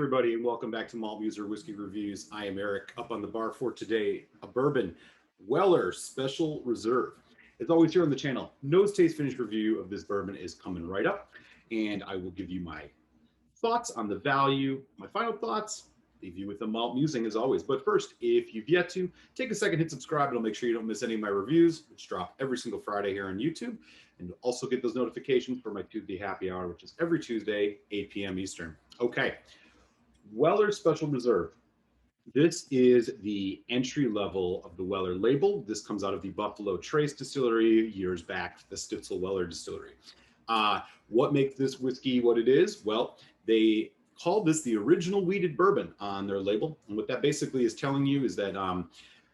everybody, and welcome back to Malt Muser Whiskey Reviews. I am Eric. Up on the bar for today, a bourbon, Weller Special Reserve. As always here on the channel, nose taste finish review of this bourbon is coming right up, and I will give you my thoughts on the value, my final thoughts, leave you with the malt musing as always. But first, if you've yet to, take a second, hit subscribe. It'll make sure you don't miss any of my reviews, which drop every single Friday here on YouTube. And you'll also get those notifications for my Tuesday happy hour, which is every Tuesday, 8 p.m. Eastern. Okay. Weller Special Reserve. This is the entry level of the Weller label. This comes out of the Buffalo Trace Distillery years back, the Stitzel Weller Distillery. What makes this whiskey what it is? Well, they call this the original wheated bourbon on their label. And what that basically is telling you is that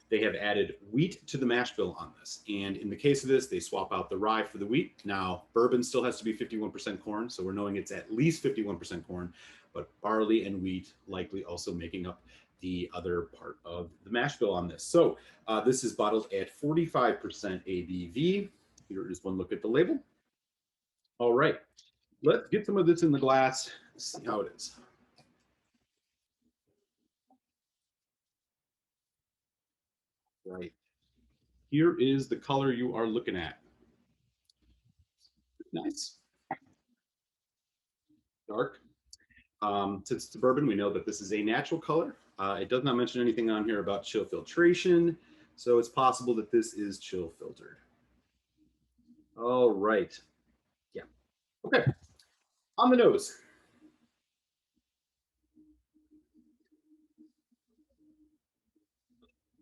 they have added wheat to the mash bill on this. And in the case of this, they swap out the rye for the wheat. Now, bourbon still has to be 51% corn, so we're knowing it's at least 51% corn, but barley and wheat likely also making up the other part of the mash bill on this. So this is bottled at 45% ABV. Here is one look at the label. All right, let's get some of this in the glass, see how it is. Right. Here is the color you are looking at. Nice. Dark. Since it's a bourbon, we know that this is a natural color. It does not mention anything on here about chill filtration, so it's possible that this is chill filtered. All right. Yeah. Okay. On the nose.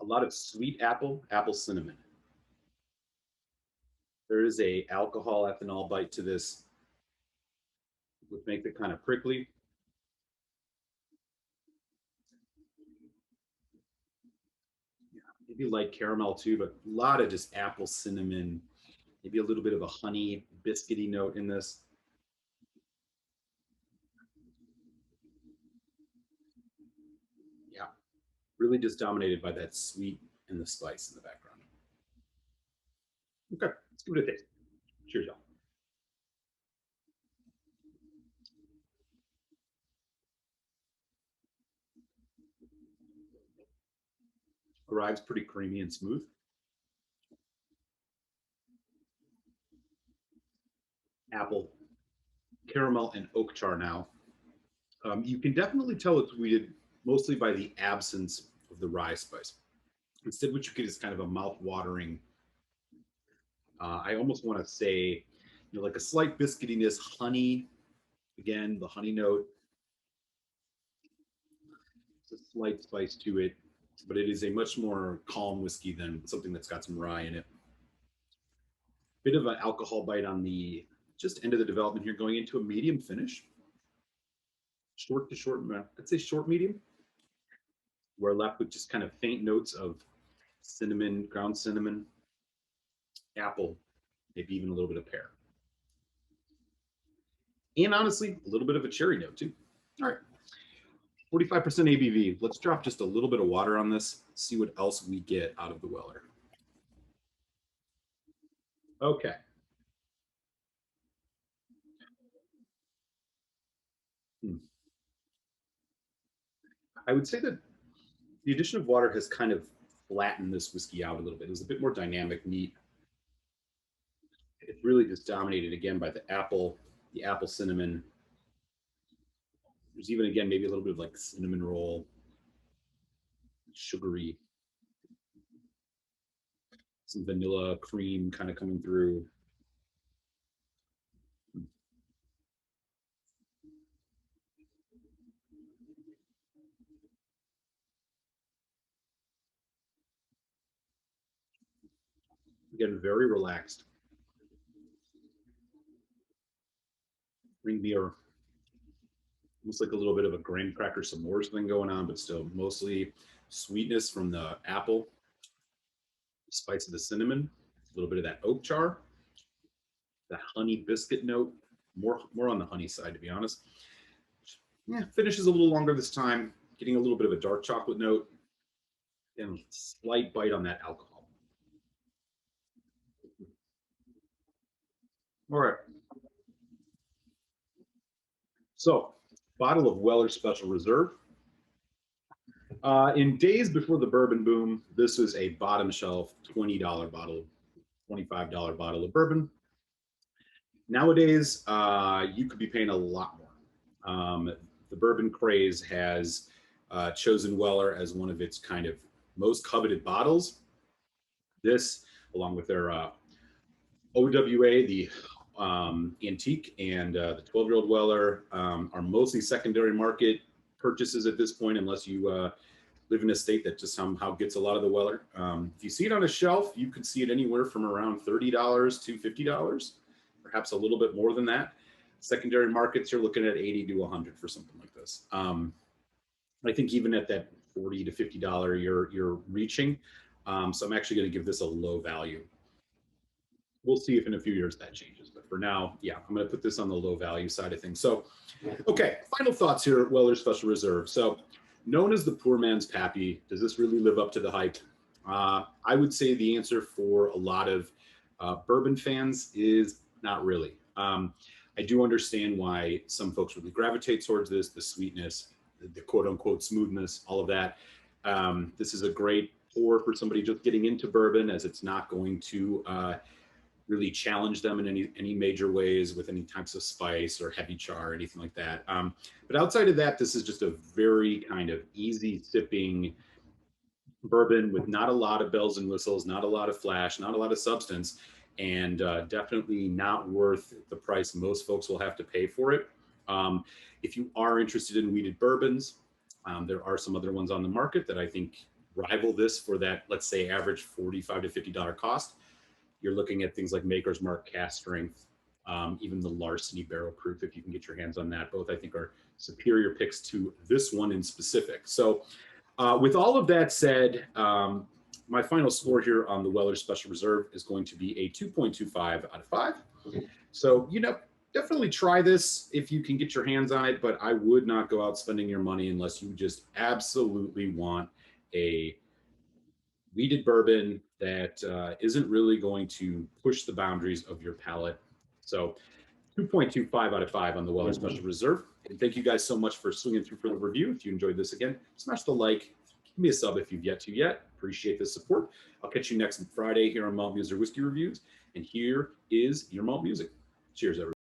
A lot of sweet apple, apple cinnamon. There is a alcohol ethanol bite to this, which makes it kind of prickly. Yeah, maybe light caramel too, but a lot of just apple cinnamon, maybe a little bit of a honey biscuity note in this. Yeah, really just dominated by that sweet and the spice in the background. Okay, let's give it a taste. Cheers, y'all. Arrives pretty creamy and smooth. Apple, caramel, and oak char now. You can definitely tell it's weeded mostly by the absence of the rye spice. Instead, what you get is kind of a mouth-watering, I almost want to say, like a slight biscuitiness, honey. Again, the honey note. It's a slight spice to it, but it is a much more calm whiskey than something that's got some rye in it. Bit of an alcohol bite on the just end of the development here, going into a medium finish. Short to short, I'd say short medium. We're left with just kind of faint notes of cinnamon, ground cinnamon, apple, maybe even a little bit of pear. And honestly, a little bit of a cherry note too. All right, 45% ABV. Let's drop just a little bit of water on this, see what else we get out of the Weller. Okay. I would say that the addition of water has kind of flattened this whiskey out a little bit. It was a bit more dynamic, neat. It's really just dominated again by the apple cinnamon. There's even, again, maybe a little bit of like cinnamon roll, sugary, some vanilla cream kind of coming through. Again, very relaxed. Green beer, almost like a little bit of a graham cracker s'mores thing going on, but still mostly sweetness from the apple, spice of the cinnamon, a little bit of that oak char, that honey biscuit note, more on the honey side, to be honest. Yeah, finishes a little longer this time, getting a little bit of a dark chocolate note, and a slight bite on that alcohol. All right. So, bottle of Weller Special Reserve. In days before the bourbon boom, this was a bottom shelf $20 bottle, $25 bottle of bourbon. Nowadays, you could be paying a lot more. The bourbon craze has chosen Weller as one of its kind of most coveted bottles. This, along with their OWA, the antique, and the 12-year-old Weller, are mostly secondary market purchases at this point, unless you live in a state that just somehow gets a lot of the Weller. If you see it on a shelf, you could see it anywhere from around $30 to $50, perhaps a little bit more than that. Secondary markets, you're looking at 80 to 100 for something like this. I think even at that $40 to $50, you're reaching. So I'm actually going to give this a low value. We'll see if in a few years that changes. But for now, yeah, I'm going to put this on the low value side of things. So, okay, final thoughts here at Weller Special Reserve. So, known as the poor man's Pappy, does this really live up to the hype? I would say the answer for a lot of bourbon fans is not really. I do understand why some folks really gravitate towards this, the sweetness, the quote unquote smoothness, all of that. This is a great pour for somebody just getting into bourbon, as it's not going to really challenge them in any major ways with any types of spice or heavy char or anything like that. But outside of that, this is just a very kind of easy sipping bourbon with not a lot of bells and whistles, not a lot of flash, not a lot of substance, and definitely not worth the price most folks will have to pay for it. If you are interested in wheated bourbons, there are some other ones on the market that I think rival this for that, let's say, average $45 to $50 cost. You're looking at things like Maker's Mark cast strength, even the Larceny barrel proof, if you can get your hands on that. Both, I think, are superior picks to this one in specific. So with all of that said, my final score here on the Weller Special Reserve is going to be a 2.25 out of 5. So, definitely try this if you can get your hands on it, but I would not go out spending your money unless you just absolutely want a wheated bourbon that isn't really going to push the boundaries of your palate. So 2.25 out of 5 on the Weller Special Reserve. And thank you guys so much for swinging through for the review. If you enjoyed this, again, smash the like, give me a sub if you've yet to yet. Appreciate the support. I'll catch you next Friday here on Malt Music Whiskey Reviews. And here is your malt music. Cheers, everyone.